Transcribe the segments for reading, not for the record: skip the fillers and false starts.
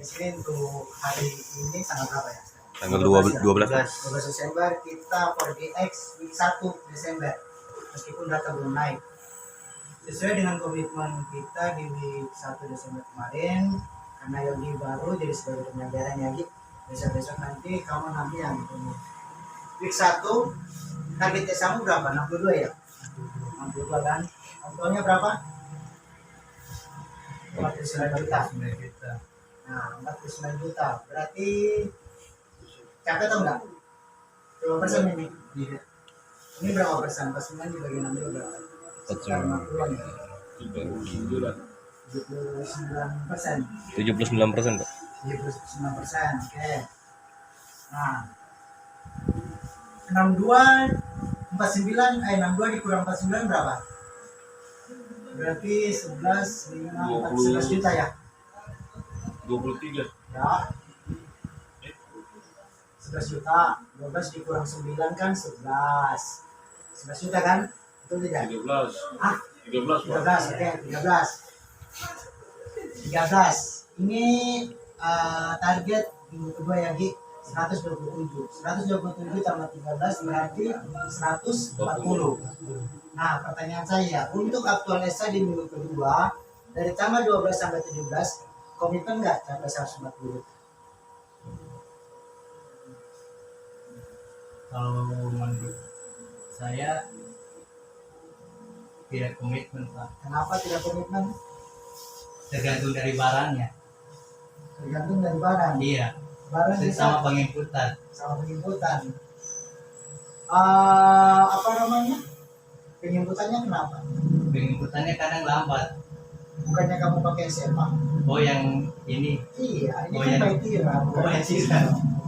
di sini untuk hari ini tanggal berapa ya? Tanggal 12. 12 Desember kita 4DX di 1 Desember meskipun data belum naik sesuai dengan komitmen kita di week 1 Desember kemarin karena yang baru jadi sebagai pembelajaran ya Git. Besok nanti kamu nanti yang week 1 target kamu berapa? 62 ya? 62 kan? Totalnya berapa? 49 juta. Nah, 49 juta. Berarti capek atau enggak? Berapa persen ini? Ini berapa persen? Persennya di bagian ambil berapa? 50-an ya? 79%. 79%, Pak. 79%. Oke. Nah, 62 dikurang 49 berapa? Berarti 11 juta ya? 23. Ya. 11 juta. 12 dikurang 9 kan 11. 11 juta kan? Betul tidak? 13. Ah, 13, Pak. 13. Oke, 13. 13. Ini target minggu kedua ya, Gi. 127. 127 tambah 13 berarti 140. Nah, pertanyaan saya, untuk aktual ESA di minggu kedua dari tanggal 12 sampai 17, komitmen nggak sampai 140? Kalau menurut saya tidak komitmen, Pak. Kenapa tidak komitmen? Tergantung dari barangnya. Tergantung dari barang. Iya. Barang bisa Sama penginputan. sama penginputan. Apa namanya? Penginputannya kenapa? Penginputannya kadang lambat. Bukannya kamu pakai SMA? Oh, yang ini. Iya, ini Oh, kan yang- by Tira, bukan oh, yang SMA. Tira.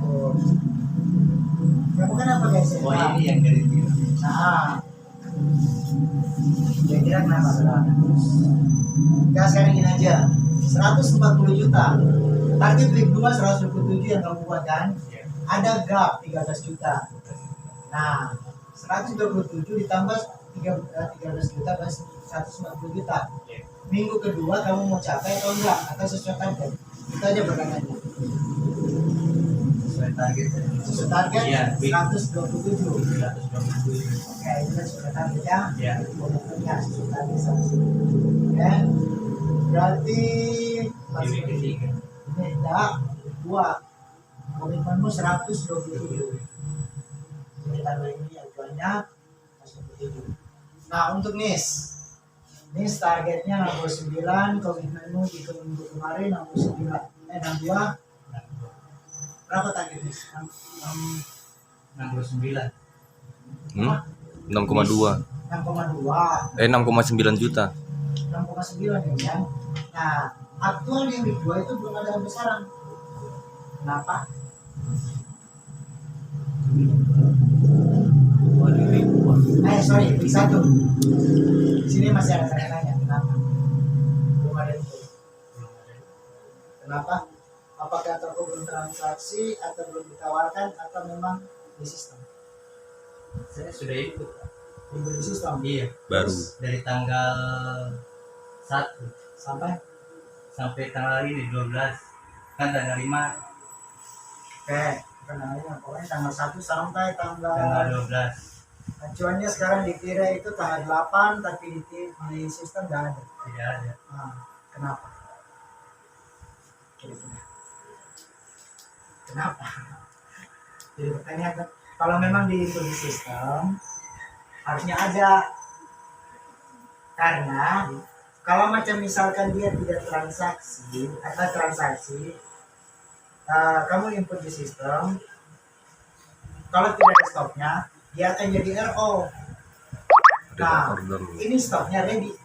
Oh. Kamu kan apa guys? Oh, ini yang dari itu. Nah, kira-kira kenapa saudara? Ya sekarang gini aja, 140 juta. Target week 2 127 yang kamu buat kan? Iya. Ada gap 13 juta. Nah, 127 ditambah 13 juta plus 140 juta. Iya. Minggu kedua kamu mau capai atau enggak? Atau sesuai target? Itu aja pertanyaannya. Sesuai target. Sesuai target Iya, week 127. 127. Oke, itu kan sesuai target ya. Iya. Komitmennya sesuai target 127. Ya. Berarti Di week ketiga. ini enggak dua. Komitmenmu 127. Jadi tanggal ini ajuannya 127. Nah, untuk NIS targetnya 69, komitmenmu di minggu kemarin 69. 62. Berapa target NIS? 69. 6,2. 6,2. 6,9 juta. 6,9 ya kan? Nah, aktual yang week 2 itu belum ada besaran. Kenapa? Oh, di week 2. Sorry, week 1. Di sini masih ada tanya-tanya. Kenapa? Belum ada itu. Kenapa? Apakah toko belum transaksi atau belum ditawarkan atau memang di sistem? Saya sudah ikut, Pak. Minggu di sistem. Iya. Baru. Dari tanggal 1 Sampai sampai tanggal ini 12. Kan tanggal 5, oke, bukan namanya, pokoknya tanggal 1 sampai tanggal tanggal 12. acuannya sekarang dikira itu tanggal 8 tapi di sistem nggak ada. Tidak ada. Nah, kenapa? Kira-kira. Kenapa? Jadi pertanyaan, kalau memang di sistem harusnya ada, karena kalau macam misalkan dia tidak transaksi atau transaksi, kamu input di sistem, kalau tidak ada stoknya dia akan jadi RO. Nah, ini stoknya ready.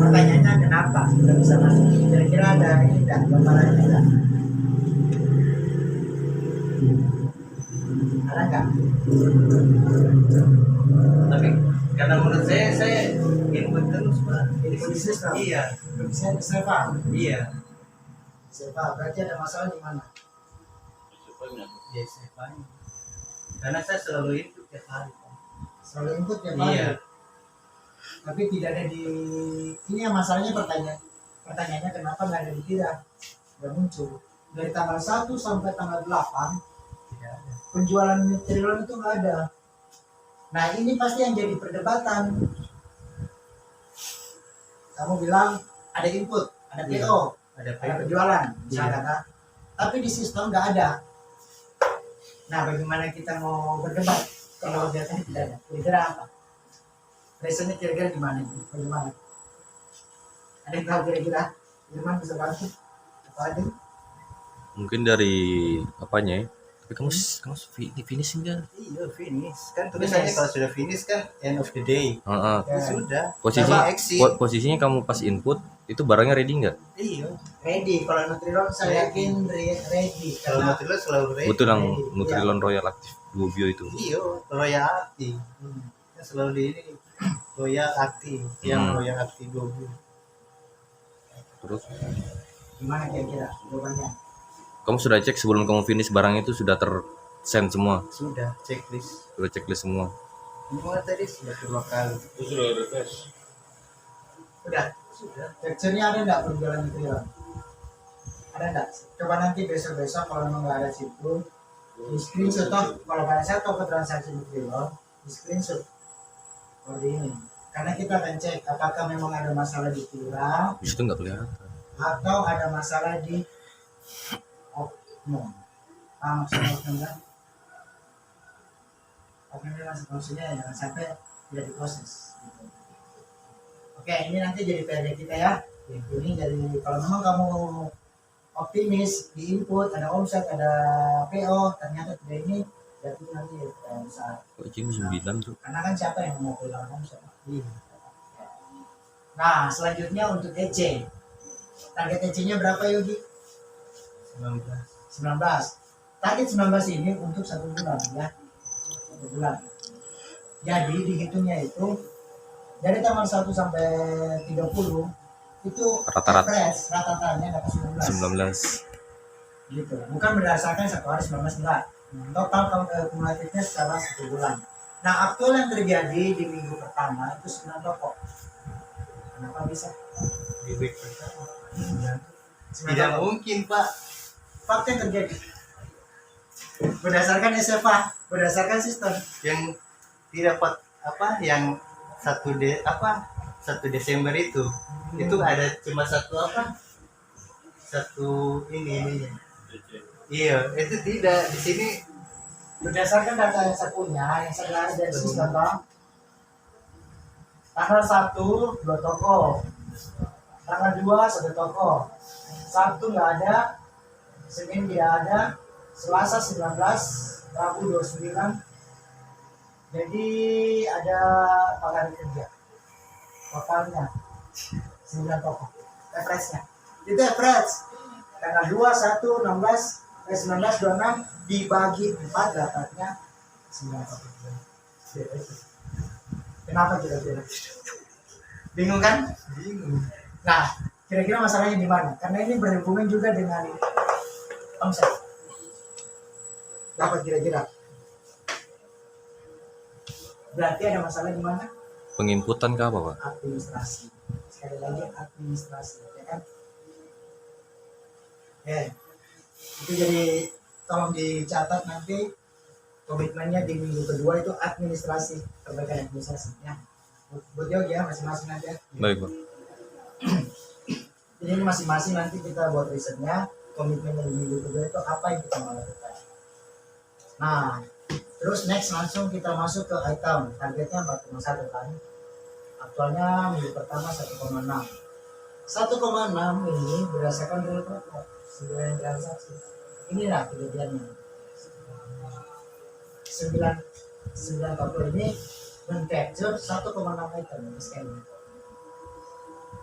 Pertanyaannya kenapa nggak bisa masuk? Kira-kira ada ini enggak? Gambarannya enggak? Ada enggak? Tapi karena menurut saya input terus, Pak. Input di sistem? Iya. Bisa Seva. Iya. Seva, berarti ada masalah di mana? Ya, saya paham. Karena saya selalu input tiap hari, Pak. Selalu input ya Pak? Iya. Tapi tidak ada di ini yang masalahnya Pertanyaannya kenapa nggak ada di Tira? Nggak muncul. Dari tanggal 1 sampai tanggal 8, Tidak ada. penjualan Nutrilon itu nggak ada. Nah ini pasti yang jadi perdebatan. Kamu bilang ada input, ada Iya. PO, Ada ada PO. penjualan, misalnya Iya. kan. Tapi di sistem nggak ada. Nah bagaimana kita mau berdebat kalau datanya tidak ada? Kira-kira apa? Reasonnya kira-kira gimana? Bagaimana? Ada yang tahu kira-kira? Gimana bisa bantu? Apa ada? Mungkin dari apanya ya? Tapi kamu finishing kan? Iya, finish. Kan tulisannya kalau sudah finish kan end of the day. Heeh. Ya, Sudah. Posisi Sama exit. posisinya kamu pas input itu barangnya ready nggak? Iya. ready. Kalau Nutrilon saya yakin ready. Kalau Karena Nutrilon selalu ready. Betul yang Ready, Nutrilon Royal Active Duo Bio itu. Iya, royalty. Kan selalu di ini royal active, yang royal active dulu. Terus gimana kira-kira jawabannya? kamu sudah cek sebelum kamu finish barang itu sudah tersend semua, Sudah checklist. sudah checklist semua. Semua tadi sudah 2 kali. Itu sudah ada tes. Udah. Sudah. Teksturnya ada nggak penjualan Nutrilon? Ada nggak? Coba nanti besok-besok kalau memang nggak ada situ, di screenshot toh. Kalau pada saat toko transaksi Nutrilon, di screenshot seperti ini. Karena kita akan cek apakah memang ada masalah di Tira Di situ nggak kelihatan. atau ada masalah di oknum. Maksudnya oknum kan? Oknum ini maksudnya jangan sampai tidak diproses. Gitu. Oke, ini nanti jadi PR kita ya. Ini dari kalau memang kamu optimis di input ada omset ada PO ternyata tidak ini, berarti nanti bisa. Kok ini 9 tuh? Karena kan siapa yang mau kehilangan omset? Iya. Nah, selanjutnya untuk EC. Target EC-nya berapa Yogi? 19. 19. Target 19 ini untuk 1 bulan ya. 1 bulan. Jadi dihitungnya itu dari tanggal 1 sampai 30 itu Rata-rata. average rata-ratanya dapat 19. 19. Gitu. Bukan berdasarkan 1 hari 19 enggak. Total kumulatifnya secara 1 bulan. Nah, aktual yang terjadi di minggu pertama itu 9 toko. Kenapa bisa? Di week pertama. 9 Tidak toko. mungkin, Pak. Fakta yang terjadi berdasarkan SFA, berdasarkan sistem. Yang tidak yang 1 Desember itu ada cuma satu ini. Iya, itu tidak di sini. Berdasarkan data yang saya punya, yang saya lihat dari sistem Bang, tanggal 1 2 toko, tanggal 2 1 toko, Sabtu nggak ada, Senin tidak ada, Selasa 19, Rabu 29. Jadi ada 4 hari kerja. Totalnya 9 toko. Average-nya. Itu average. Tanggal 2, 1, 16, 19, 26 dibagi 4 dapatnya 9 toko. Kenapa kira-kira? Bingung kan? Bingung. Nah, kira-kira masalahnya di mana? Karena ini berhubungan juga dengan omset. Dapat kira-kira. Berarti ada masalah di mana? Penginputan ke apa, Pak? Administrasi. Sekali lagi administrasi, ya kan? Oke. Itu jadi tolong dicatat nanti komitmennya di minggu kedua itu administrasi, perbaikan administrasi ya. Buat Yogi ya masing-masing nanti ya. Baik, Pak. Jadi ini masing-masing nanti kita buat risetnya, komitmennya di minggu kedua itu apa yang kita mau lakukan. Nah, terus next langsung kita masuk ke item, targetnya 4,1 kan. Aktualnya minggu pertama 1,6. 1,6 ini berdasarkan real profit, 9 transaksi. Inilah kejadiannya. 9 toko ini men-capture 1,6 item SKM.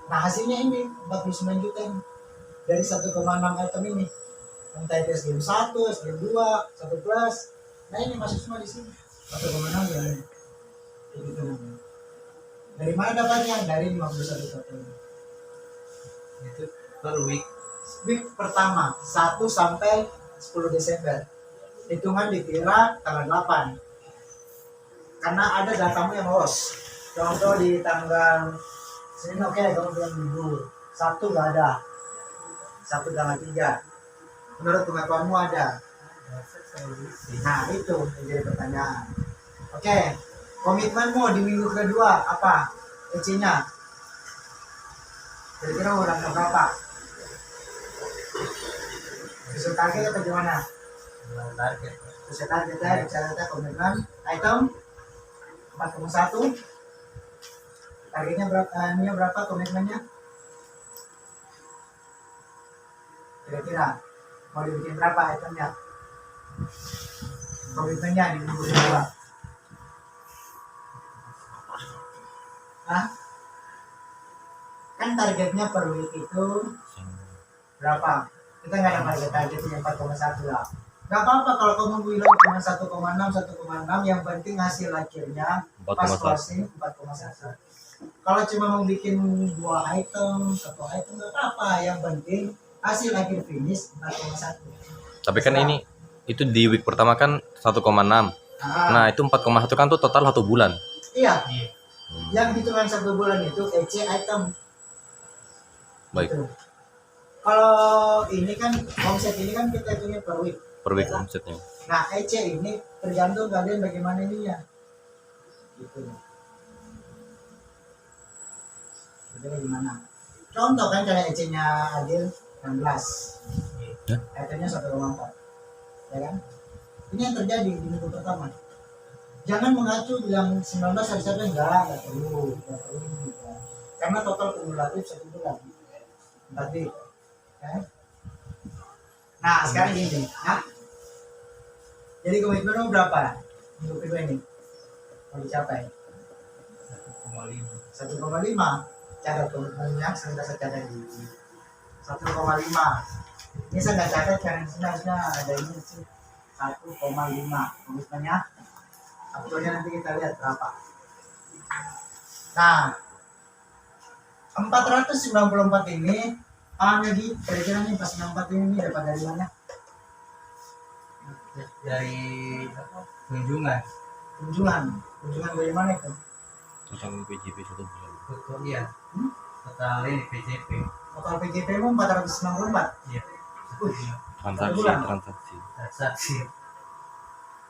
Nah hasilnya ini 49 juta ini. Dari 1,6 item ini. Entah itu SKM 1, SKM 2, 1 plus. Nah ini masuk semua di sini. 1,6 ya ini. Gitu. Dari mana dapatnya? Dari 51 toko ini. Itu per week. Week pertama 1 sampai 10 Desember. Hitungan dikira tanggal 8. Karena ada datamu yang loss. Contoh di tanggal Senin oke, kamu bilang libur. Satu nggak ada. Satu tanggal 3. Menurut pengetahuanmu ada. Nah itu menjadi pertanyaan. Oke, komitmenmu di minggu kedua apa? EC-nya kira-kira mau dapat berapa? Sesuai target atau gimana? Target. Sesuai target ya, bicara komitmen item 4,1. Targetnya berapa? Ini berapa komitmennya? Kira-kira mau dibikin berapa itemnya? Komitmennya di minggu kedua. Hah? Kan targetnya per week itu berapa? Kita nggak ada targetnya 4,1 lah. Gak apa-apa kalau kamu bilang cuma 1,6, 1,6, yang penting hasil akhirnya pas 4,1. closing 4,1. Kalau cuma mau bikin 2 item, 1 item gak apa-apa, yang penting hasil akhir finish 4,1. Tapi kan ini itu di week pertama kan 1,6. Nah, itu 4,1 kan tuh total 1 bulan. Iya, Iya. yang hitungan 1 bulan itu EC item. Baik, Gitu. Kalau ini kan omset ini kan kita hitungnya per week. per week Ya. omsetnya. Nah, EC ini tergantung kalian bagaimana ininya. Gitu. Jadi gimana? Contoh kan kalau EC-nya Adil 16. Ya. Itemnya 1,4. Ya kan? Ini yang terjadi di minggu pertama. Jangan mengacu bilang 19 harus ada, enggak perlu gitu. Karena total kumulatif 1 bulan. Berarti kan? Nah, sekarang gini, ya. Jadi komitmenmu berapa? Minggu kedua ini mau dicapai 1,5. Catat komitmennya, saya catat di 1,5. Ini saya nggak catat karena di sini harusnya ada ini sih 1,5 komitmennya. Aktualnya nanti kita lihat berapa. Nah, 494 ini jadi kira-kira nih pas 94 ini dapat dari mana? Dari apa? Kunjungan. Kunjungan dari mana itu? Total PJP 1 bulan. Betul ya. Total ini PJP. Total PJP mu 494. Iya. Transaksi. Transaksi.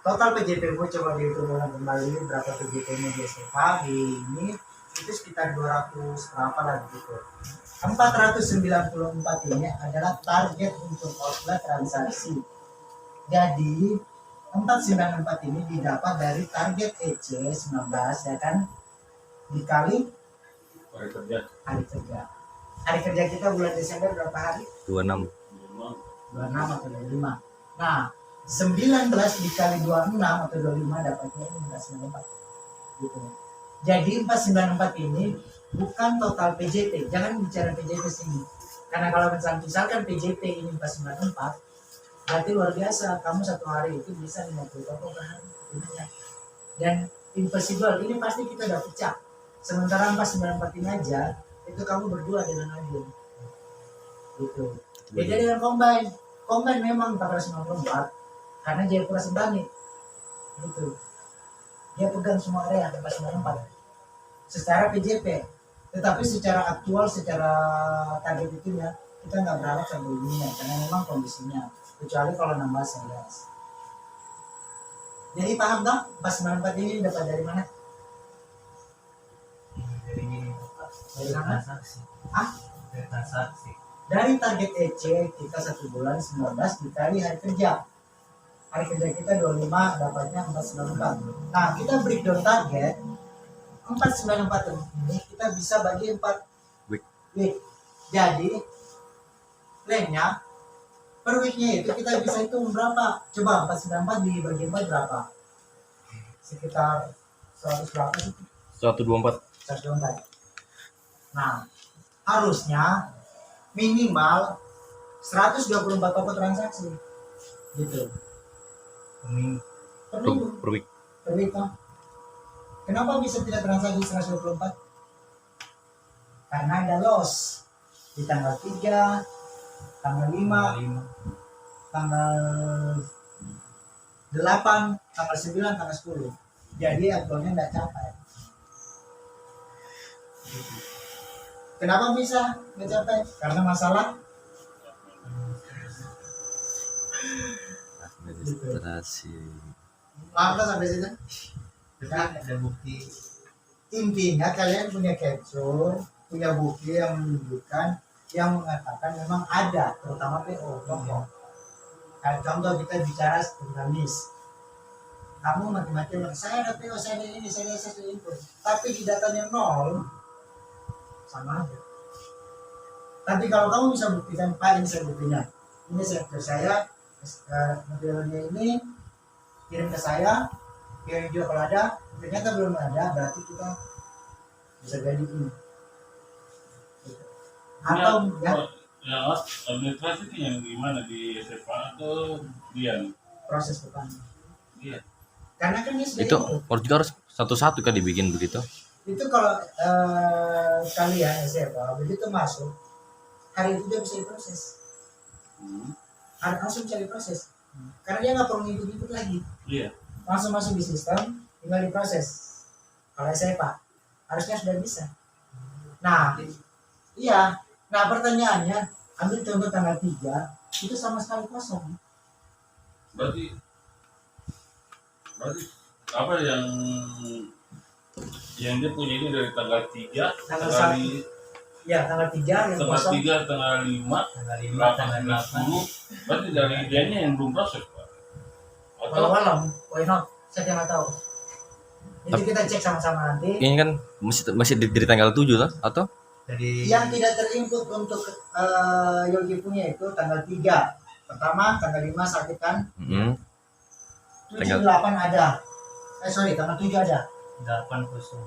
Total PJP mu coba dihitung ulang kembali berapa PJP mu di SFA di ini itu sekitar 200 berapa lah gitu. 494 ini adalah target untuk outlet transaksi. Jadi 494 ini didapat dari target EC 19 ya kan, dikali Hari kerja. hari kerja. Hari kerja kita bulan Desember berapa hari? 26. 26 atau 25. Nah, 19 dikali 26 atau 25 dapatnya ini 494. Gitu. Jadi 494 ini bukan total PJP. Jangan bicara PJP sini. Karena kalau misalkan PJP ini 494, berarti luar biasa. Kamu satu hari itu bisa 50 toko per hari. Dan impossible. Ini pasti kita udah pecah. Sementara 494 ini aja, itu kamu berdua dengan Adil. Gitu. Beda dengan combine. Combine memang 494 karena Jayapura Sembani. Gitu. Dia pegang semua area 494 secara PJP. Tetapi secara aktual, secara target itu ya, kita nggak berharap sampai ini ya, karena memang kondisinya. Kecuali kalau nambah sales. Jadi paham dong? 494 ini dapat dari mana? Dari transaksi. Hah? Dari transaksi. Dari target EC kita 1 bulan 19 dikali hari kerja. Hari kerja kita 25, dapatnya 494. Nah, kita breakdown target 494 ini kita bisa bagi 4 week. Jadi lainnya per weeknya itu kita bisa hitung berapa. Coba 494 dibagi 4 berapa? Sekitar 100 berapa sih? 124. 124. Nah, harusnya minimal 124 toko transaksi. Gitu. Per minggu. Per week. Per week, toh. Kenapa bisa tidak transaksi 124? Karena ada loss di tanggal 3, tanggal 5, tanggal 8, tanggal 9, tanggal 10. Jadi aktualnya nggak capai. Kenapa bisa mencapai? Karena masalah administrasi. apa sampai situ. Tapi ada bukti. Intinya kalian punya capture, punya bukti yang menunjukkan, yang mengatakan memang ada, terutama PO. Contoh, kayak contoh kita bicara tentang NIS. Kamu mati-mati saya ada PO, saya ada ini, saya ada input, tapi di datanya nol, sama aja. Tapi kalau kamu bisa buktikan, Pak, ini saya buktinya, ini sektor saya, modelnya ini kirim ke saya, kirim juga kalau ada, ternyata belum ada, berarti kita bisa jadi ini. Atau ya yang administrasi itu yang gimana di SMA atau dia? proses depan. Iya. Karena kan ini sudah Itu input. harus juga harus satu-satu kan dibikin begitu. Itu kalau kalian SMA begitu masuk, hari itu dia bisa diproses. Hari langsung bisa diproses. Karena dia nggak perlu ngikut-ngikut lagi. Iya. Langsung masuk di sistem, tinggal diproses. Kalau SMA harusnya sudah bisa. Nah, iya. Nah, pertanyaannya, ambil contoh tanggal 3, itu sama sekali kosong. Berarti apa yang dia punya ini dari tanggal 3 Tanggal kali Ya, tanggal 3 yang tanggal kosong. 3 tanggal 5 Tanggal 5, 8 tanggal 8. 10 berarti dari dianya yang belum proses Pak. Atau Walau, why not? Saya nggak tahu. Itu kita cek sama-sama nanti. Ini kan masih dari tanggal 7 lah atau Dari Yang tidak terinput untuk Yogi punya itu tanggal 3. Pertama, tanggal 5 sakit kan? 7, Tanggal- 8 ada. Tanggal 7 ada. 8 kosong.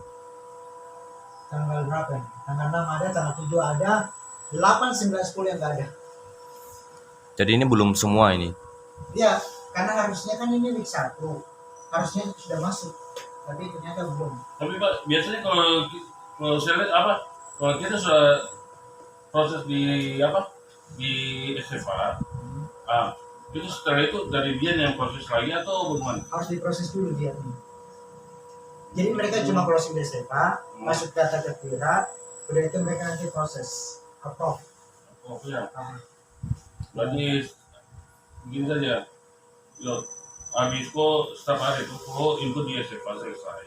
Tanggal berapa ini? Tanggal 6 ada, tanggal 7 ada. 8, 9, 10 yang nggak ada. jadi ini belum semua ini. Ya, karena harusnya kan ini week 1. Harusnya sudah masuk. Tapi ternyata belum. tapi Pak biasanya kalau saya lihat apa kalau kita sudah proses di SMA itu setelah itu dari dia yang proses lagi atau bagaimana? Harus diproses dulu dia nih. Jadi mereka cuma closing di SEPA, masuk data ke Pira, udah itu mereka nanti proses approve. Oh ya, Ah, berarti begini saja. Yo, habis kok setiap hari itu kok input di SMA selesai,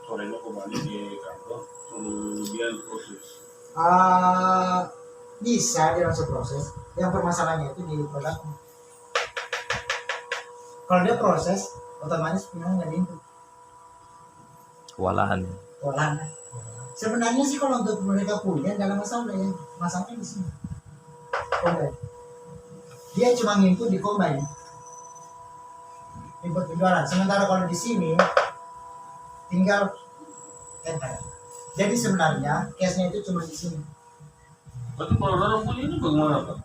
sorenya kembali di kantor, kemudian proses. Bisa dia langsung proses. Yang permasalahannya itu di produknya. Kalau dia proses, otomatis punya nggak diinput. Kewalahan. Olahan. Sebenarnya sih kalau untuk mereka punya nggak ada masalah ya. Masalahnya di sini. Combine. Dia cuma nginput di combine. Input penjualan. Sementara kalau di sini tinggal enter. Jadi sebenarnya case-nya itu cuma di sini. Berarti kalau orang punya ini bagaimana Pak?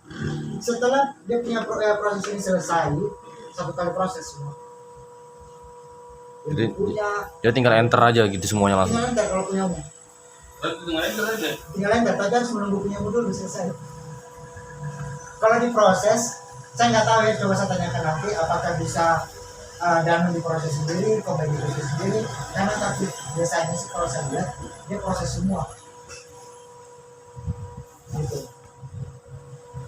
Setelah dia punya proses ini selesai, satu kali proses semua. Jadi- Dia punya Dia tinggal enter aja gitu semuanya langsung. tinggal enter kalau punyamu. Berarti dengan itu saja. Tinggal enter, tapi harus menunggu punyamu dulu selesai. Kalau diproses, saya nggak tahu ya, coba saya tanyakan nanti apakah bisa dan diproses sendiri, combine diproses sendiri. Karena tapi biasanya sih kalau saya lihat dia proses semua. Gitu.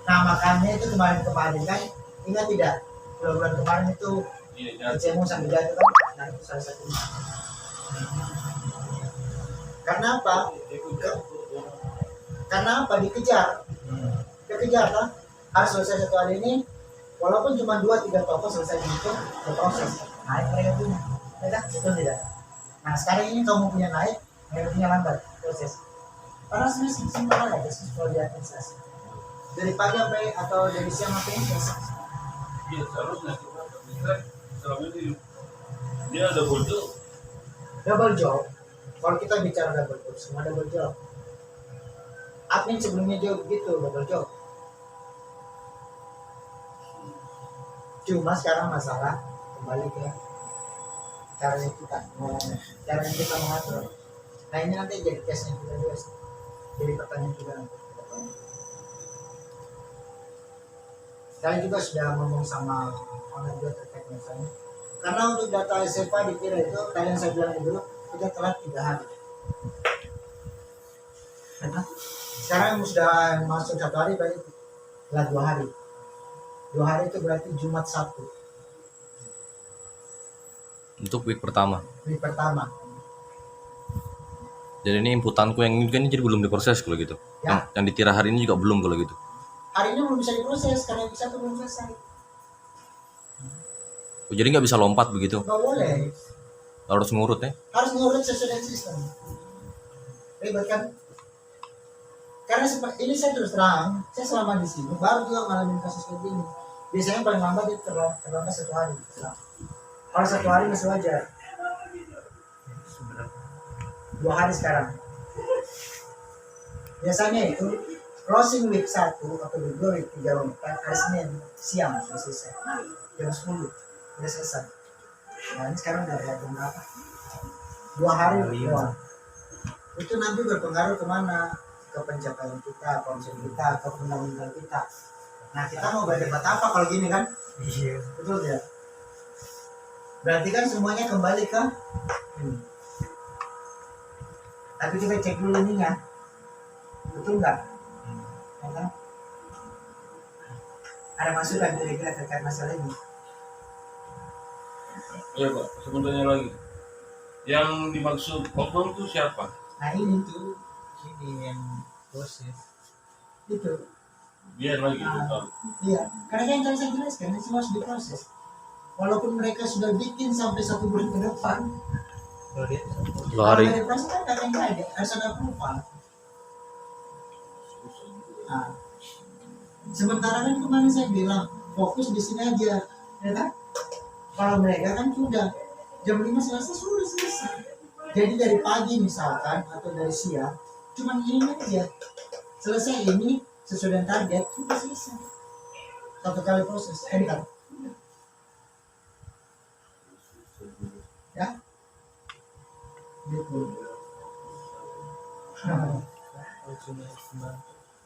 Nah makanya itu kemarin kan, ingat tidak? Bulan-bulan kemarin itu Iya, jadi CMU sambil jatuh kan? Nah itu salah satunya. Karena apa? Karena apa? Dikejar. Dikejar kan? Harus selesai satu hari ini. Walaupun cuma 2-3 toko selesai itu berproses. Naik mereka punya. Ya kan? Betul tidak? Nah sekarang ini kamu punya naik, mereka punya lambat proses. Karena sebenarnya simpel aja sih kalau di administrasi. Dari pagi sampai atau dari siang sampai selesai. iya seharusnya kita selama ini dia ada bodoh. Double job. Kalau kita bicara double job, semua double job. Admin sebelumnya juga begitu, double job. Cuma sekarang masalah kembali ke caranya kita mengatur. Nah ini nanti jadi case-nya kita juga, jadi pertanyaan juga nanti ke depannya. Saya juga sudah ngomong sama owner juga terkait misalnya. Karena untuk data SFA dikira itu, tadi yang saya bilang dulu, kita telat 3 hari. Karena sekarang sudah masuk 1 hari, berarti telah 2 hari. 2 hari itu berarti Jumat Sabtu, Untuk week pertama. week pertama. Jadi ini inputanku yang ini kan jadi belum diproses kalau gitu. Ya. Yang ditira hari ini juga belum kalau gitu. Hari ini belum bisa diproses karena week 1 belum selesai. Oh, jadi nggak bisa lompat begitu. Nggak boleh, Harus ngurut ya. harus ngurut sesuai dengan sistem. Ribet kan? Karena ini saya terus terang, saya selama di sini baru juga ngalamin kasus kayak gini. Biasanya paling lambat itu terlambat 1 hari. Kalau 1 hari masih wajar. 2 hari sekarang. Biasanya itu closing week 1 atau week 2, week 3, week 4, hari Senin siang sudah selesai. Jam 10 sudah selesai. Nah ini sekarang udah jam berapa? 2 hari doang. Itu nanti berpengaruh kemana? Ke pencapaian kita, konsep kita, ke fundamental kita. Nah kita mau berdebat apa kalau gini kan? Iya. Betul ya? Berarti kan semuanya kembali ke ini. Tapi kita cek dulu ininya, betul nggak? Ya kan? Ada masukan kira-kira terkait masalah ini? Ya Pak, sebenarnya lagi. Yang dimaksud oknum itu siapa? Nah ini Itu ini yang proses. itu, Biar lagi tahu. iya. Karena yang tadi saya jelaskan ini semua harus diproses. Walaupun mereka sudah bikin sampai 1 bulan ke depan, Kalau dia Kalau kalau hari dari proses kan nggak akan jadi, harus ada approval. Nah, sementara kan kemarin saya bilang fokus di sini aja, ya kan? Kalau mereka kan sudah jam 5 selesai sudah selesai. Jadi dari pagi misalkan atau dari siang, cuman ini aja selesai ini sesuai dengan target sudah selesai. 1 kali proses, enter. Ya, gitu.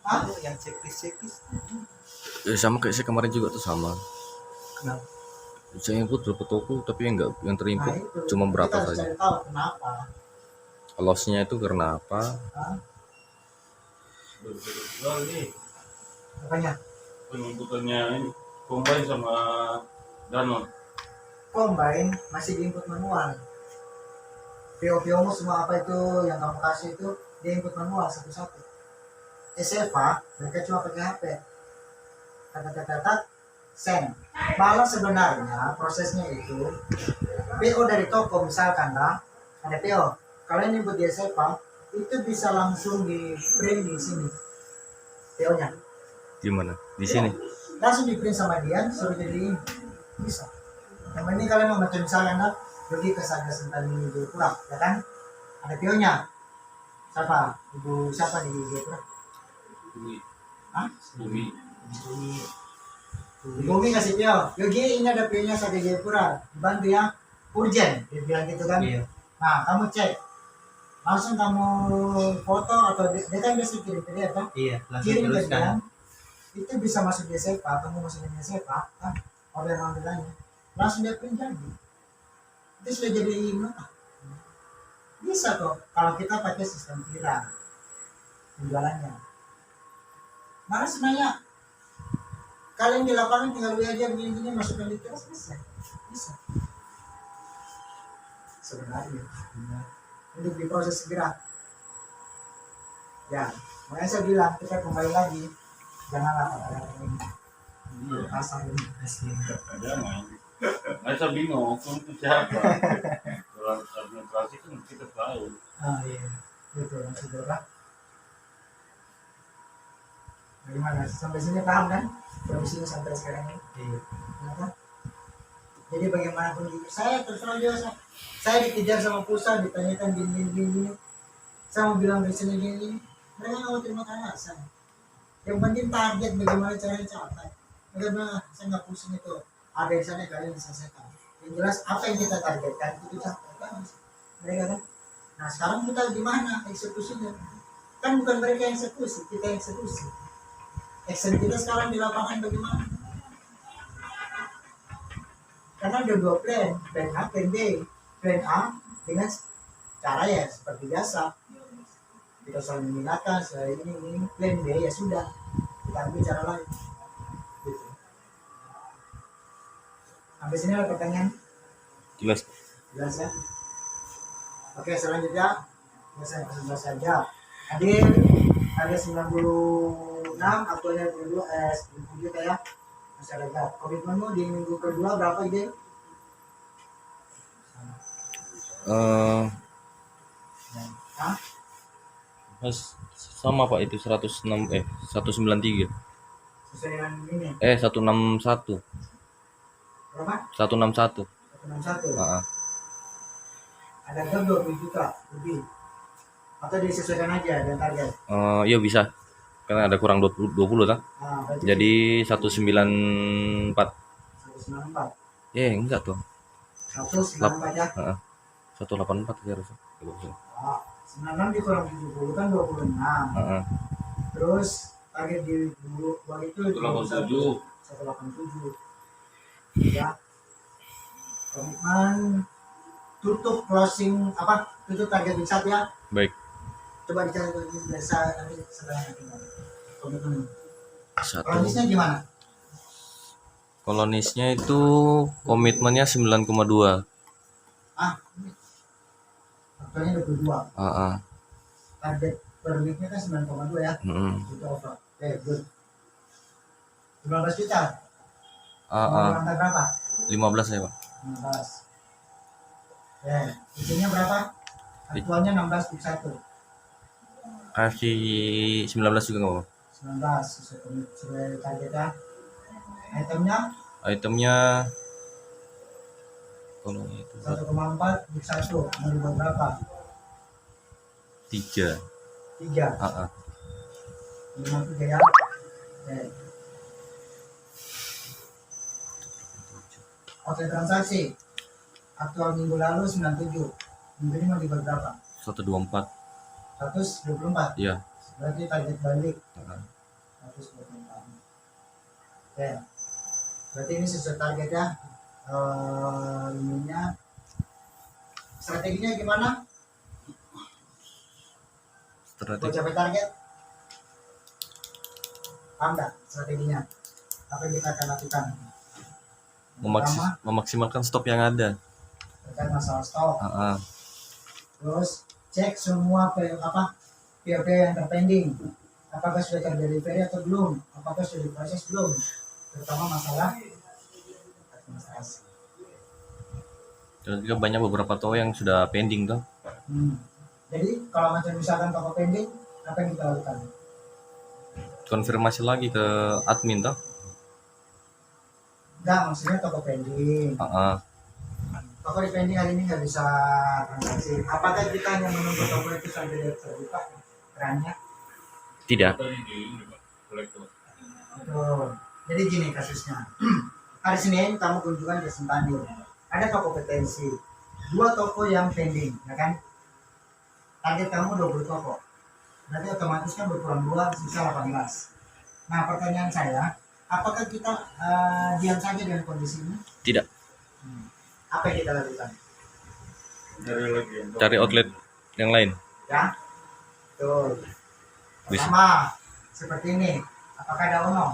Ah, yang checklist. ya sama kayak saya kemarin juga tuh sama. Kenapa? Saya input berapa toko tapi yang nggak yang nah terinput itu. cuma berapa Kita harus saja. cari tahu kenapa. Lossnya itu karena apa? Ah, Ini makanya penginputannya ini combine sama Danon. combine masih di input manual. PO-PO semua apa itu yang kamu kasih itu di input manual satu-satu. SFA mereka cuma pakai HP. Kata-kata send. Malah sebenarnya prosesnya itu PO dari toko misalkan lah ada PO. Kalian input di SFA itu bisa langsung di print di sini PO-nya. Gimana? Di sini. Langsung di print sama dia suruh jadi ini. Bisa. Yang ini kalian mau baca misalkan lah pergi ke Saga Sentan ini Jayapura, ya kan? Ada PO-nya. Siapa? Ibu siapa di Jayapura? Bumi. Hah? Bumi. Bumi kasih PO. Yogi ini ada PO-nya Saga Jayapura. Bantu ya. Urgent. Dia bilang gitu kan. Iya. Nah, kamu cek. Langsung kamu foto atau dia kan biasa kirim PDF kan? Iya, langsung Kirim ke dia. teruskan. Itu bisa masuk di SEPA, kamu masukin di SEPA, kan? Orderan-orderannya. Langsung dia print jadi. Itu sudah jadi murah. Bisa kok kalau kita pakai sistem kira penjualannya. Malah sebenarnya kalian di lapangan tinggal beli aja begini masukkan di tas selesai. Bisa. Sebenarnya untuk diproses segera. Ya, makanya saya bilang kita kembali lagi janganlah pada ini. Iya. Pasar ini asli. Jangan. Saya bingung, oknum itu siapa? Kalau administrasi kan kita tahu. Ah iya, betul saudara. Bagaimana? Sampai sini paham kan? Kondisinya sampai sekarang ini. Iya. Kenapa? Jadi bagaimanapun juga saya terserah juga saya dikejar sama pusat ditanyakan gini. Saya mau bilang di sini gini. Mereka nggak mau terima kasih saya. Yang penting target bagaimana caranya capai. Bagaimana saya nggak pusing itu. Ada di sana kalian diselesaikan. Yang jelas apa yang kita targetkan itu capai kan? Mereka kan. Nah sekarang kita gimana eksekusinya? Kan bukan mereka yang eksekusi, kita yang eksekusi. Action kita sekarang di lapangan bagaimana? Karena ada 2 plan A, plan B. Plan A dengan cara ya seperti biasa. kita saling mengingatkan saya ini plan B ya sudah kita ambil cara lain gitu. Sampai sini ada pertanyaan Jelas. jelas ya. Oke, selanjutnya saya jelas saja. Hadir ada 96 aktualnya 22 97 ya masyarakat. Komitmenmu di minggu kedua berapa ide? Hah? Mas sama Pak itu 193. Sesuai dengan ini 161. berapa? 161. 161. Heeh. Ada gap 20 juta lebih. Atau disesuaikan aja dengan target. Iya bisa. Karena ada kurang 20 kan. Nah, berarti Jadi 194. 194. Enggak tuh. 194 ya. Heeh. 184 sih harusnya. Ah, 96 dikurang 70 kan 26. Heeh. Terus target di dua itu 187. 187. Ya. Komitmen tutup closing tutup target website ya. Baik. Coba dicari biasa nanti setelah komitmen. Satu. Kondisinya gimana? Kolonisnya itu komitmennya 9,2. Ini aktualnya 22. Heeh. Target per weeknya kan 9,2 ya. Heeh. Itu over. Good. 15 juta. Heeh. Lantai berapa? 15 ya, Pak. 15. Isinya berapa? Aktualnya 16,1. Kasih 19 juga enggak apa-apa. 19 sesuai targetnya. Itemnya kalau itu 1,4 big 1 mau dibuat berapa? 3. 3. Heeh. 53 ya. Oke. Oke, transaksi aktual minggu lalu 97. Minggu ini mau dibuat berapa? 124. 124. Iya. Berarti target balik Heeh. 124. Oke. Berarti ini sesuai target ya. Ininya strateginya gimana? Buat Strategi capai target? Paham nggak strateginya? Apa yang kita akan lakukan? Pertama, memaksimalkan stok yang ada. terkait masalah stok. Heeh. Terus cek semua PO yang terpending. Apakah sudah terdelivery atau belum? Apakah sudah diproses belum? Terutama masalah administrasi. Dan juga banyak beberapa toko yang sudah pending tuh. Jadi kalau macam misalkan toko pending, apa yang kita lakukan? Konfirmasi lagi ke admin tuh. Enggak, maksudnya toko pending. Heeh. Toko di pending hari ini nggak bisa transaksi. Apakah kita hanya menunggu toko itu sampai dia terbuka kerannya? Tidak. Tadi di ini, Pak, kolektor. Betul. Jadi gini kasusnya. Hari Senin kamu kunjungan ke Sentandir. Ada toko potensi. 2 toko yang pending, ya kan? Target kamu 20 toko. Berarti otomatis kan berkurang 2, sisa 18. Nah, pertanyaan saya, apakah kita diam saja dengan kondisi ini? Tidak. Apa yang kita lakukan? Dari lagi yang Cari outlet yang lain. Ya, betul. Pertama, seperti ini. Apakah ada Ono?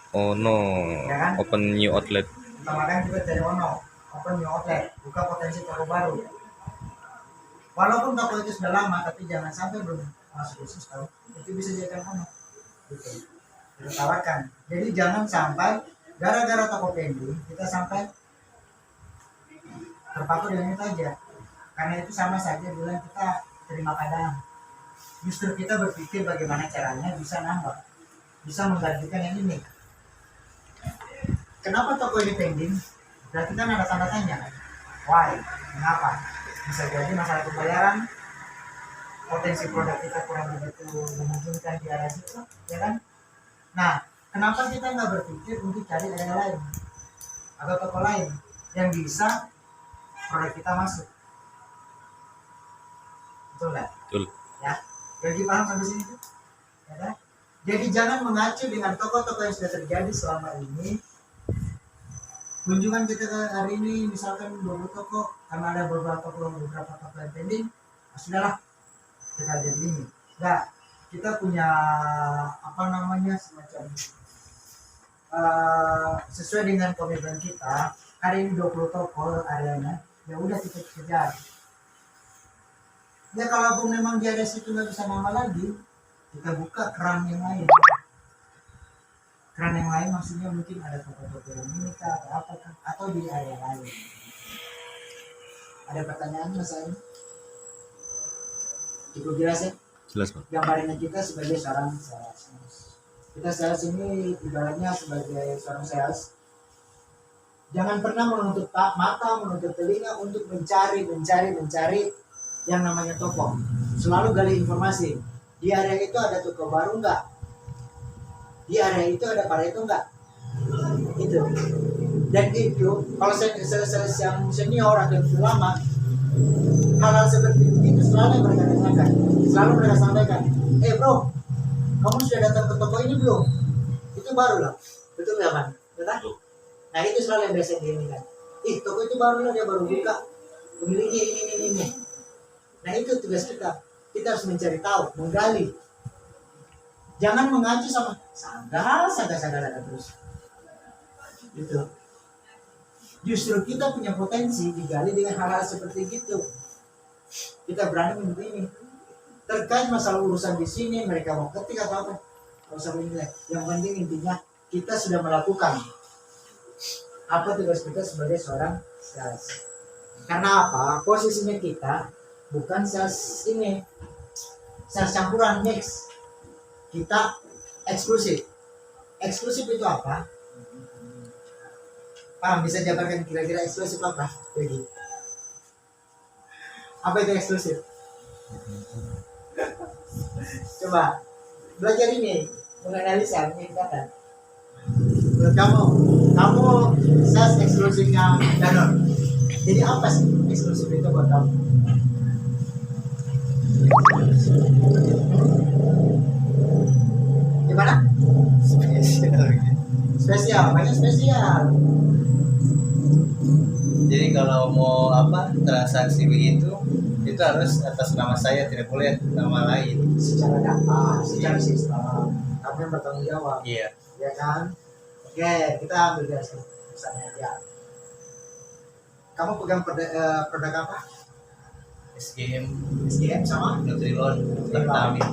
Oh no. Ya kan? Open new outlet. Utamakan juga dari Ono. Open new outlet, buka potensi toko baru. Walaupun toko itu sudah lama, tapi jangan sampai belum masuk khusus tahu. Itu bisa jadi Ono. Gitu. Kita tawarkan. Jadi jangan sampai gara-gara toko pending kita sampai terpaku dengan itu aja. Karena itu sama saja bilang kita terima kadang. Justru kita berpikir bagaimana caranya bisa nambah, bisa menggantikan yang ini. Kenapa toko ini pending? Berarti kan ada tanda tanya. Why? Kenapa? Bisa jadi masalah pembayaran, potensi produk kita kurang begitu memungkinkan di arah situ, ya kan? Nah, kenapa kita nggak berpikir untuk cari area lain atau toko lain yang bisa produk kita masuk? Betul nggak? Betul. Ya, jadi paham sampai sini tuh? Ya kan? Jadi jangan mengacu dengan toko-toko yang sudah terjadi selama ini. Kunjungan kita ke hari ini misalkan 20 toko, karena ada beberapa toko yang pending, nah, sudahlah kita jadi ini. Nah, kita punya apa namanya semacam sesuai dengan komitmen kita. Hari ini 20 toko areanya, ya udah kita kejar. Ya kalau memang dia ada situ nggak bisa nama lagi, kita buka keran yang lain. Keran yang lain maksudnya mungkin ada toko-toko yang ini kah, atau apa kah, atau di area lain. Ada pertanyaan Mas Ain? Cukup jelas ya? Jelas, Pak. Gambarannya kita sebagai seorang sales. Kita sales ini ibaratnya sebagai seorang sales. Jangan pernah menutup mata, menutup telinga untuk mencari yang namanya toko. Selalu gali informasi. Di area itu ada toko baru enggak? Di area itu ada Pareto enggak? Itu. Dan itu kalau sales yang senior atau yang lama, hal-hal seperti itu selalu mereka tanyakan, selalu mereka sampaikan. Bro, kamu sudah datang ke toko ini belum? Itu baru lah. Betul nggak, Man? Betul. Nah itu selalu yang biasa diinginkan. Toko itu baru lah, dia baru buka. Pemiliknya ini. Nah itu tugas kita. Kita harus mencari tahu, menggali. Jangan mengacu sama saga terus. Gitu. Justru kita punya potensi digali dengan hal-hal seperti gitu. Kita berani untuk ini. Terkait masalah urusan di sini, mereka mau ketik atau apa? Kalau usah menilai. Yang penting intinya kita sudah melakukan apa tugas kita sebagai seorang sales. Karena apa? Posisinya kita bukan sales ini, sales campuran mix. Kita eksklusif. Eksklusif itu apa? Bisa jabarkan kira-kira eksklusif apa? Jadi, apa itu eksklusif? Coba belajar ini, menganalisa, mengingatkan. Menurut kamu sales eksklusifnya Danone. Jadi apa sih eksklusif itu buat kamu? Gimana? Spesial, banyak spesial. Jadi kalau mau apa transaksi begitu itu harus atas nama saya, tidak boleh nama lain. Secara data, secara sistem, kamu yang bertanggung jawab. Iya. Ya kan? Oke, kita ambil garis misalnya ya. Kamu pegang produk apa? SGM sama Nutrilon, Vitamin.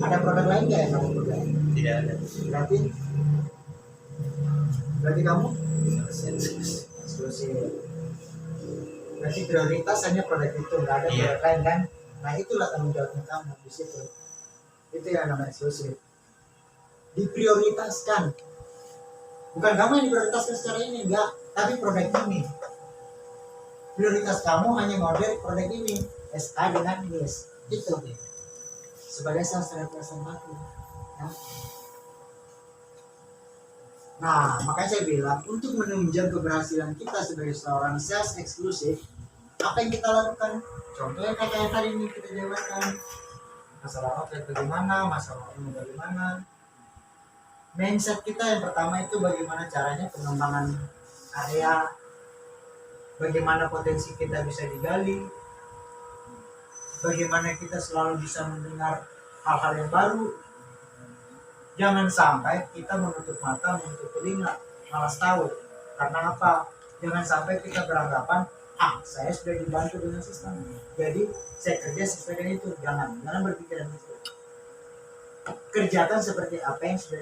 Ada produk lain nggak yang kamu pegang? Tidak ada. Berarti kamu eksklusif. Berarti prioritas hanya produk itu, nggak ada produk lain kan? Nah itulah tanggung jawabnya kamu di situ. Itu yang namanya eksklusif. Diprioritaskan. Bukan kamu yang diprioritaskan secara ini, enggak, tapi produk ini. Prioritas kamu hanya model produk ini, SA dengan NIS. Itu sebagai salah satu. Nah, makanya saya bilang untuk menunjang keberhasilan kita sebagai seorang sales eksklusif, apa yang kita lakukan? Contohnya kata yang tadi ini kita jelaskan, masalah outlet bagaimana, masalah ini bagaimana. Mindset kita yang pertama itu bagaimana caranya pengembangan area, bagaimana potensi kita bisa digali, bagaimana kita selalu bisa mendengar hal-hal yang baru. Jangan sampai kita menutup mata, menutup telinga, malas tahu. Karena apa? Jangan sampai kita beranggapan, saya sudah dibantu dengan sistem, jadi saya kerja sesuai dengan itu. Jangan berpikiran itu. Kerjakan seperti apa yang sudah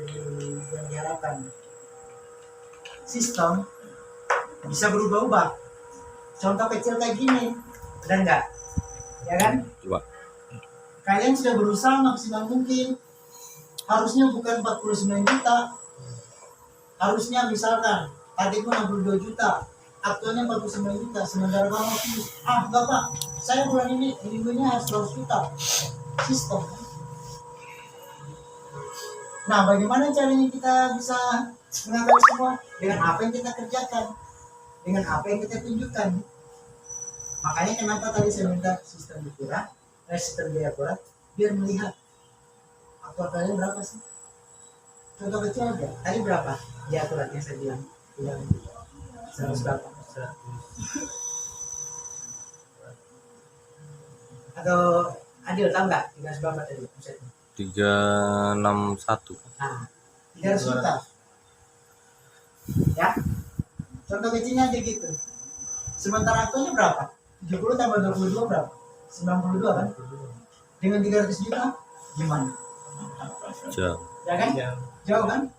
diharapkan. Sistem bisa berubah-ubah. Contoh kecil kayak gini, ada enggak? Ya kan? Coba. Kalian sudah berusaha maksimal mungkin. Harusnya bukan 49 juta. Harusnya misalkan tadi pun 62 juta, aktualnya 49 juta. Sementara kamu enggak Pak, saya bulan ini minggunya 100 juta. Sistem. Nah, bagaimana caranya kita bisa mengangkat semua? Dengan apa yang kita kerjakan, dengan apa yang kita tunjukkan. Makanya kenapa tadi saya minta sistem biaya akurat, biar melihat aktual kalian berapa sih? Contoh kecil aja. Tadi berapa biaya akuratnya saya bilang? 100 berapa? Atau Adil tahu nggak 300 berapa tadi omsetnya? 361. Nah, 300 juta. Ya, contoh kecilnya aja gitu. Sementara aktualnya berapa? 70 tambah 22 berapa? 92 kan? Dengan 300 juta gimana? Jauh. Ya kan? Ya. Jauh kan?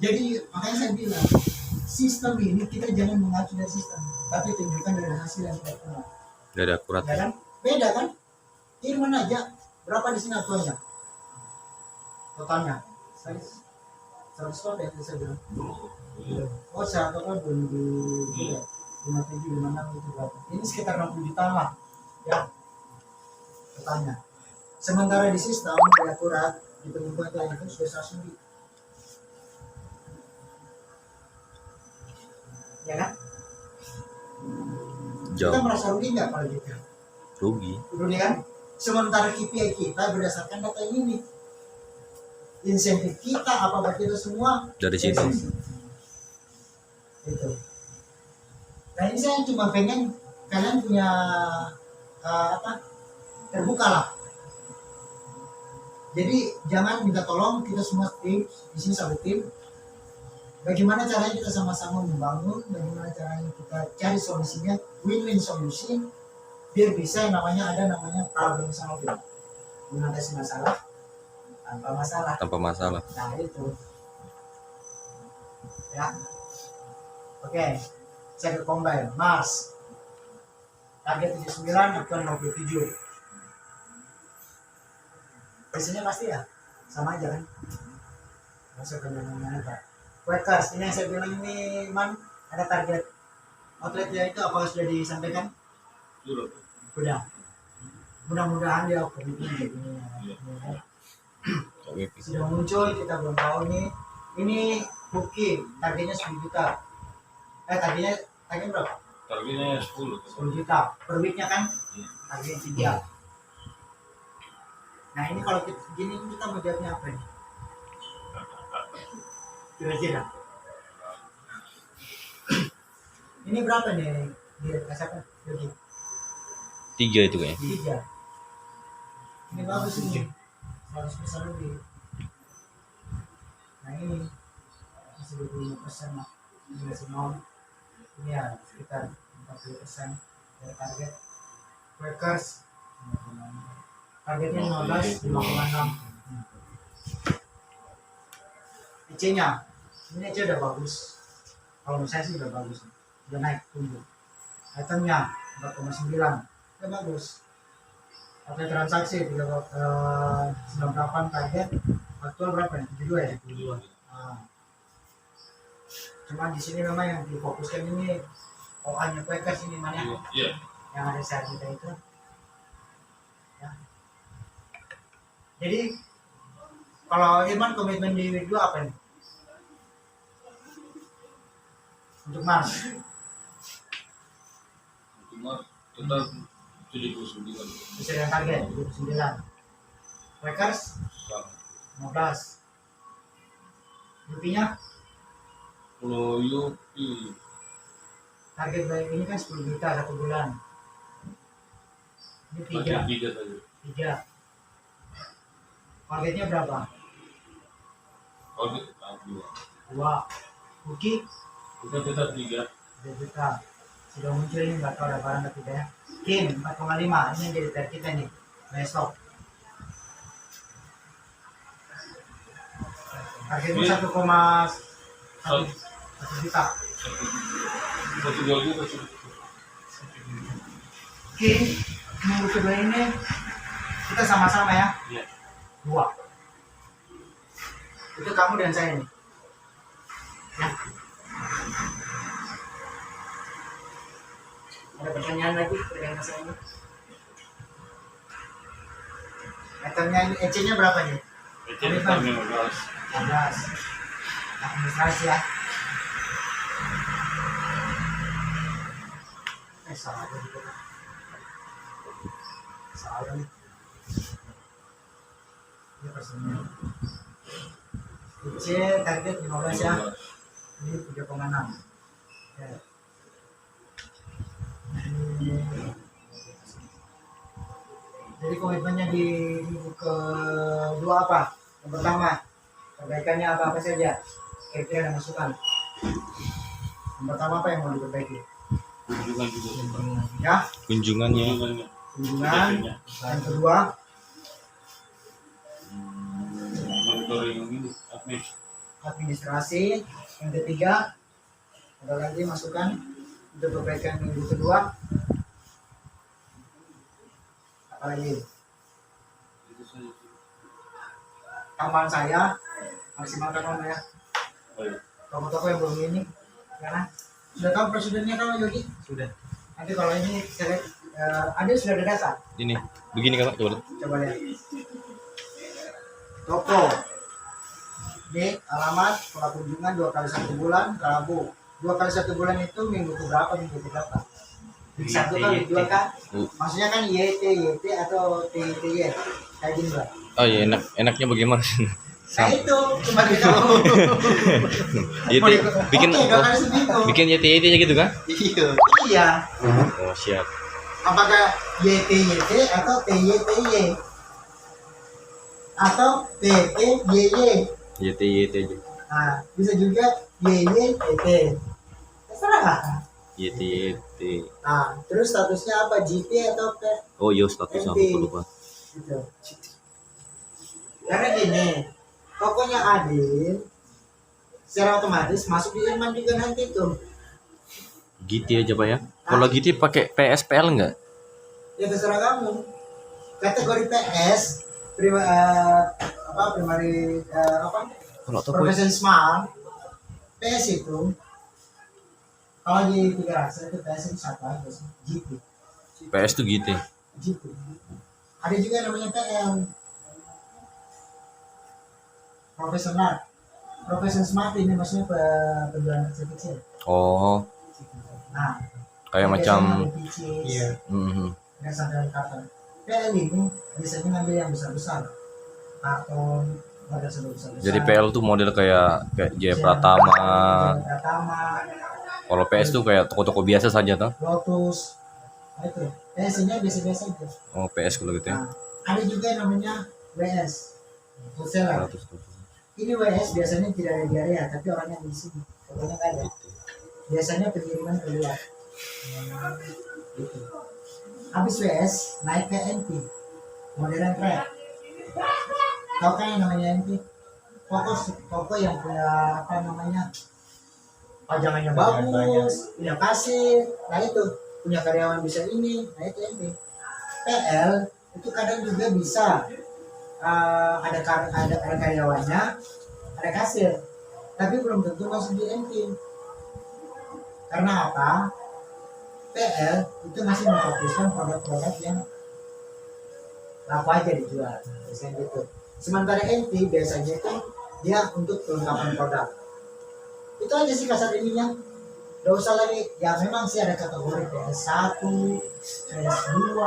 Jadi makanya saya bilang sistem ini kita jangan mengacu dari sistem, tapi tunjukkan dari hasil yang kita punya. Dari akurat. Ya kan? Beda kan? Irman aja berapa di sini aktualnya? Totalnya 100 berapa ya tadi saya bilang? Oh, saya total 57, 56 itu berapa? Ini sekitar 60 juta lah, ya totalnya. Sementara di sistem tidak akurat di pengumpulan itu sudah 100 lebih, ya kan? Kita Jauh. merasa rugi nggak kalau gitu? Rugi. Rugi kan? Sementara KPI kita berdasarkan data ini, insentif kita apa kita semua Dari situ. Itu. Nah ini saya cuma pengen kalian punya terbuka lah. Jadi jangan minta tolong, kita semua tim di sini satu tim. Bagaimana caranya kita sama-sama membangun, bagaimana caranya kita cari solusinya, win-win solusi, biar bisa yang namanya problem solving, mengatasi masalah tanpa masalah. Tanpa masalah. Nah itu, ya. Oke, saya ke combine, Mas. Target 79, aktual 67. Biasanya pasti ya, sama aja kan? Masuk ke mana-mana. Workers, ini yang saya bilang ini, Man, ada target outletnya itu apa sudah disampaikan? Udah. Mudah-mudahan dia komitmen kayak gini. Sudah muncul, kita belum tahu nih. Ini booking, targetnya 10 juta. Targetnya berapa? Targetnya 10. 10 juta per weeknya kan? Targetnya 3. Nah ini kalau gini kita mau jawabnya apa nih? Kira-kira ini berapa nih dia kasih lagi? 3 itu kayaknya. 3. Ini bagus ini 100% lebih. Nah ini masih 25% lah. Ini masih mau. Ini ya sekitar 40% dari target. Workers targetnya 15, 5,6. IC-nya ini aja udah bagus. Kalau misalnya sih udah bagus, udah naik tumbuh. Itemnya 4,9, udah bagus. Oke, transaksi 98 target, aktual berapa nih? 72 ya? 72. Nah. Cuma di sini memang yang difokuskan ini OA-nya Quakers ini mana? Iya. Yang ada saat kita itu. Ya. Jadi kalau Irman komitmen di week 2 apa nih? Untuk Mars Cuma total 79. bisa dengan target 79. Quakers 15. Rupiahnya Kalau Yupi target baik ini kan 10 juta 1 bulan. Ini 3. 3 saja. 3. Targetnya berapa? Kalau 2. 2. Buki Kita tetap 3. 2 juta. Sudah muncul ini nggak tahu ada barang atau tidak ya. Kim 4,5. Ini yang jadi target kita nih besok. Targetnya 1,1 juta. 1 juta. Oke, minggu kedua ini kita sama-sama ya. Iya. 2. Itu kamu dan saya nih. Ya. Ada pertanyaan lagi terkait masalah ini? Itemnya ini EC-nya berapa nih? Itu tetap 15. 15. Administrasi ya. Salah apa gitu. Salah nih. Ini persennya. EC target 15 ya. Ini 3,6. Ya. Jadi komitmennya di minggu kedua apa? Yang pertama, perbaikannya apa saja? Kira-kira ada masukan. Yang pertama apa yang mau diperbaiki? Kunjungan juga. Ya, Kunjungannya. Kunjungannya. kunjungan. Yang kedua, Monitoring ini, admin. administrasi. Yang ketiga, ada lagi masukan untuk perbaikan minggu kedua. Apa lagi? Itu saja. Tambahan saya maksimalkan Om ya. Oh, iya. Toko-toko yang belum ini, karena sudah tahu prosedurnya kan Yogi? Sudah. Nanti kalau ini saya lihat, ada sudah ada data. Ini begini kan Pak, coba lihat. Coba lihat. Toko. Ini alamat pola kunjungan 2 kali 1 bulan Rabu. 2 kali 1 bulan itu minggu keberapa? Di satu kali dua kan? Maksudnya kan YT atau TY kayak gini lah. Oh iya, enaknya bagaimana? Nah itu cuma kita YT bikin Oke, 2 kali seminggu. bikin YT aja gitu kan? Iya. Iya. Oh siap. Apakah YT atau TY atau TTYY? YT aja. Nah, bisa juga YYT. Terserah. YT. Nah, terus statusnya apa? GP atau P? Oh iya, status aku lupa. Gitu. Karena gini, tokonya Adil secara otomatis masuk di Irman juga nanti tuh. GT aja Pak ya. Kalau GT pakai PSPL enggak? Ya terserah kamu. Kategori PS primary Kalau toko profession smart PS itu kalau di 3 rasa itu PS itu satu aja sih, GP. PS tuh GT. GP. Ada juga yang namanya PL. Profession smart ini maksudnya penjualan kecil. Oh, Nah, kayak macam iya. Yang sampai kata PL ini biasanya ngambil yang besar-besar, karton ada besar-besar. jadi PL tuh model kayak Jaya Pratama. Kalau PS tuh kayak toko-toko biasa saja tuh. Lotus. Nah, itu PS-nya biasa-biasa aja. Oh, PS kalau gitu ya. Nah, ada juga yang namanya WS. Wholesaler. 100. Ini WS biasanya tidak ada di area, tapi orangnya di sini. Pokoknya nggak ada. Biasanya pengiriman keluar. Gitu. Habis WS naik ke NP. Modern trade. Tahu kan yang namanya NP? Toko yang punya apa namanya? Pajangannya bagus, punya kasir. Nah itu punya karyawan bisa ini. Nah itu NP. PL itu kadang juga bisa ada karyawannya, ada kasir, tapi belum tentu masuk di NP. Karena apa? PL itu masih memfokuskan produk-produk yang laku aja dijual, biasanya gitu. Sementara NP biasanya itu dia untuk kelengkapan produk. Itu aja sih kasar ininya. Gak usah lagi, ya memang sih ada kategori PS1, PS2,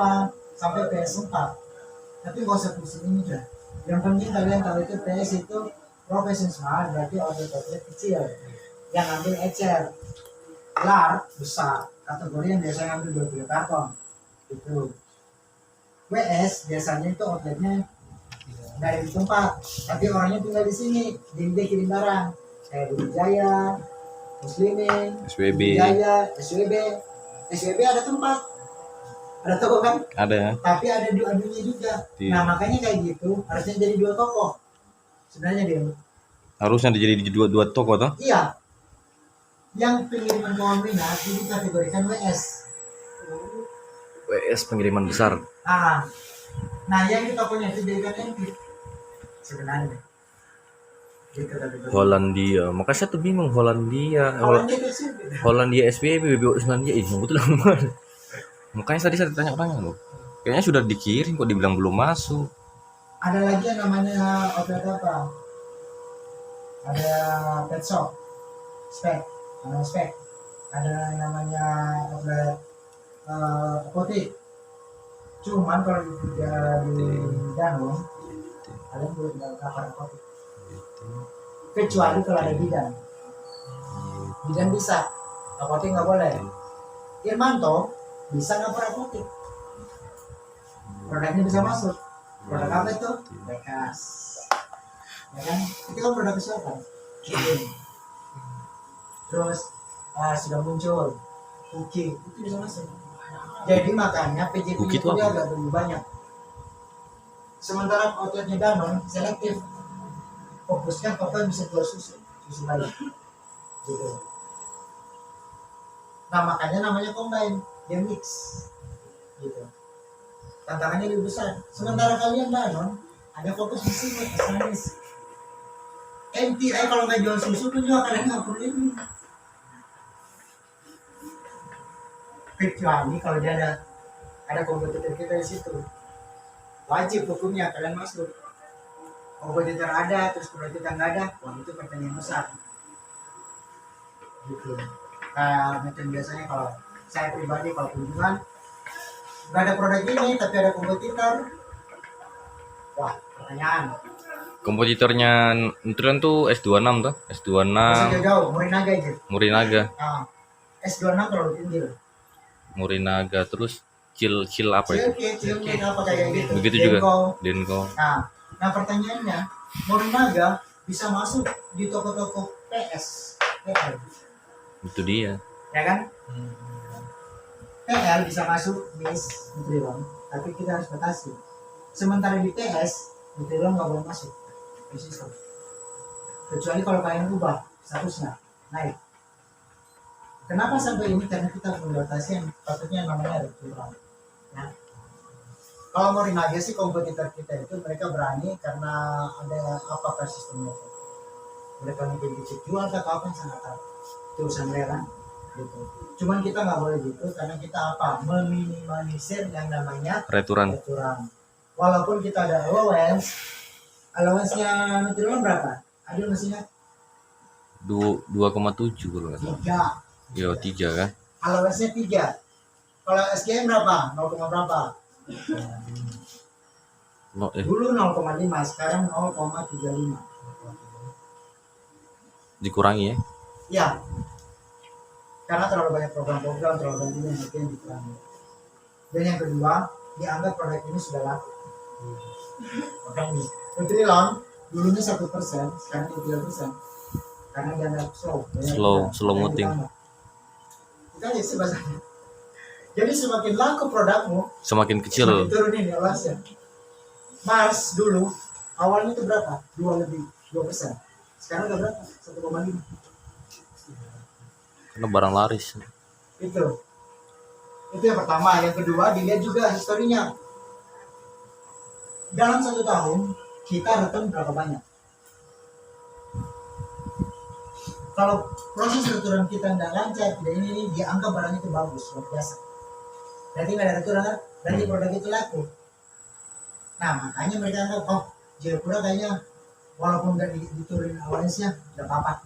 sampai PS4. Tapi gak usah pusing ini dah. Yang penting kalian tahu itu PS itu profession smart, berarti outlet kecil yang ambil ecer. Large besar, kategori yang biasanya ambil 20 karton itu. WS biasanya itu outletnya dari tempat, tapi orangnya tinggal di sini, dia kirim barang kayak di Jaya, Muslimin, SWB. Jaya, SWB ada tempat, ada toko kan? Ada ya. Tapi ada dua-duanya juga. Iya. Nah makanya kayak gitu harusnya jadi 2 toko. Sebenarnya dia. Harusnya jadi di dua toko tuh. Iya. Yang pengiriman kombinat itu dikategorikan WS. WS pengiriman besar. Nah yang di tokonya itu jadikan NP. Sebenarnya. Gitu kategori. Hollandia. Makanya saya tuh bingung Hollandia. Kalau dia itu sih beda. Hollandia SWB, BBO Islandia. Yang betul mana? Makanya tadi saya ditanya orangnya loh. Kayaknya sudah dikirim kok dibilang belum masuk. Ada lagi yang namanya outlet apa? Ada pet shop, spek. Ada yang namanya outlet apotek. Cuman kalau di Danung, kalian boleh tinggal kapal apotek. Kecuali kalau ada bidan. Bidan bisa, apotek nggak boleh. Irmanto bisa ngapar apotek. produknya bisa masuk. Produk apa itu? Bekas. Ya kan? Itu kan produk kesehatan. Terus sudah muncul Cookie, itu bisa masuk. Jadi makanya PJP Cookie itu itu dia apa? agak lebih banyak. Sementara outletnya Danone selektif, fokusnya pokoknya bisa jual susu bayi, gitu. Nah makanya namanya combine, dia mix, gitu. Tantangannya lebih besar. Sementara kalian Danone ada fokus di sini, manis. MTI kalau nggak jual susu pun juga kalian nggak perlu ini. Kecuali kalau dia ada kompetitor kita di situ, wajib hukumnya kalian masuk. Kompetitor ada terus kompetitor nggak ada, wah itu pertanyaan besar. Gitu. Kayak macam biasanya kalau saya pribadi kalau kunjungan nggak ada produk ini tapi ada kompetitor, wah pertanyaan. Kompetitornya Nutrien tuh S26 tuh, S26 Masih jauh, Morinaga itu. Morinaga, S26 kalau tinggi. Morinaga terus Cil apa itu? Cilki apa kayak gitu. Begitu Denko. juga. Denko. Nah pertanyaannya, Morinaga bisa masuk di toko-toko PS, PL, Itu dia. ya kan? PL bisa masuk Miss Nutrilon, tapi kita harus batasi. Sementara di PS, Nutrilon nggak boleh masuk di sistem. Kecuali kalau kalian ubah statusnya naik. Kenapa sampai ini? Karena kita membatasi yang patutnya namanya returan. Nah, kalau Morinaga sih kompetitor kita itu mereka berani karena ada apa sistemnya itu. Mereka mungkin dicek jual atau apa yang sangat tahu. Itu urusan mereka kan. Gitu. Cuman kita nggak boleh gitu karena kita apa? Meminimalisir yang namanya Returan. Walaupun kita ada allowance-nya Nutrilon berapa? Ada mesinnya 2,7 kalau nggak salah. 3. Ya 3 kan. Allowance-nya 3. Kalau SGM berapa? 0, berapa? Dulu 0,5, sekarang 0,35. Dikurangi ya. Ya. Karena terlalu banyak program-program, terlalu banyak yang dikurangi. Dan yang kedua, dianggap produk ini sudah laku. Makanya Nutrilon dulunya 1%, sekarang 3%. Karena dianggap Slow moving. Itu aja sih bahasanya. Jadi semakin laku produkmu, Semakin kecil. semakin turunin ya alasnya. Mars dulu awalnya itu berapa? 2%. Sekarang udah berapa? 1,5. Karena barang laris. Itu yang pertama. Yang kedua, dilihat juga historinya. Dalam 1 tahun kita return berapa banyak? Kalau proses return kita tidak lancar, tidak ini dianggap barang itu bagus, luar biasa. Berarti nggak ada return, berarti produk itu laku. Nah makanya mereka anggap, oh Jayapura kayaknya walaupun nggak diturunin awalnya tidak apa-apa,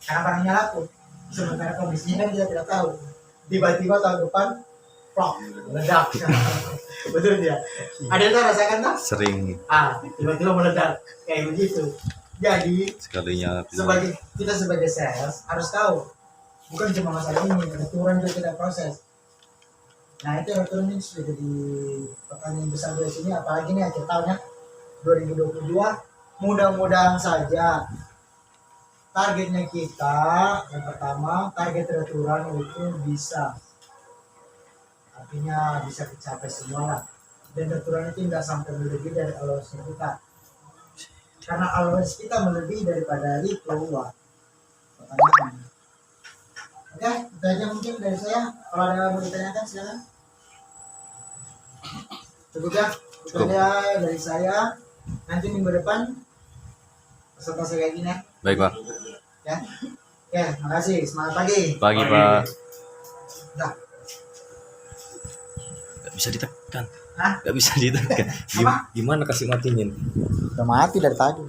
karena barangnya laku. Sementara kondisinya kan kita tidak tahu. Tiba-tiba tahun depan, plok, meledak. Betul dia. Ada yang rasakan tak? Sering Tiba-tiba meledak kayak begitu. Jadi sekalinya. kita sebagai sales harus tahu, bukan cuma masalah ini, return juga kita proses. Nah itu return ini sudah jadi pertanyaan besar dari sini, apalagi nih akhir tahunnya 2022. Mudah-mudahan saja targetnya kita yang pertama, target return itu bisa, artinya bisa dicapai semua lah. Dan return itu tidak sampai melebihi dari allowance kita. Karena allowance kita melebihi daripada itu, wah pertanyaan. Oke, itu aja mungkin dari saya. Kalau ada yang mau ditanyakan silakan. Cukup ya, itu aja dari saya. Nanti minggu depan peserta saya kayak gini ya. Baik Pak. Ya, oke, makasih. Semangat pagi. Pagi Pak. Dah. Gak bisa ditekan. Hah? Gak bisa ditekan. Apa? Gimana kasih matiin? Udah mati dari tadi.